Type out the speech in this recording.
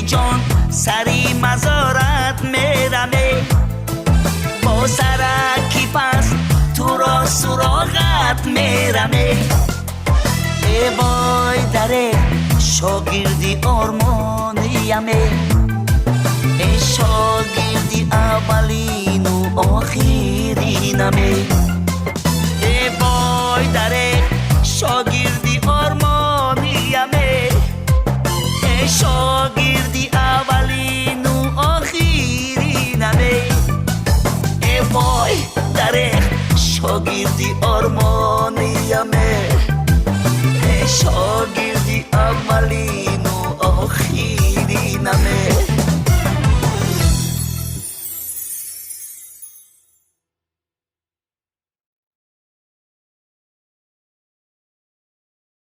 ای جان سری مزارت میرمه با سرکی پس تو را سراغت میرمه ای وای در شاگردی آرمانیمه ای شاگردی اولین و آخرینمه ای وای در شاگردی آرمانیمه ای شاگردی اولین و آخرینمه ای وای در شاگردی آرمانیمه ای شاگردی اولین و آخرینمه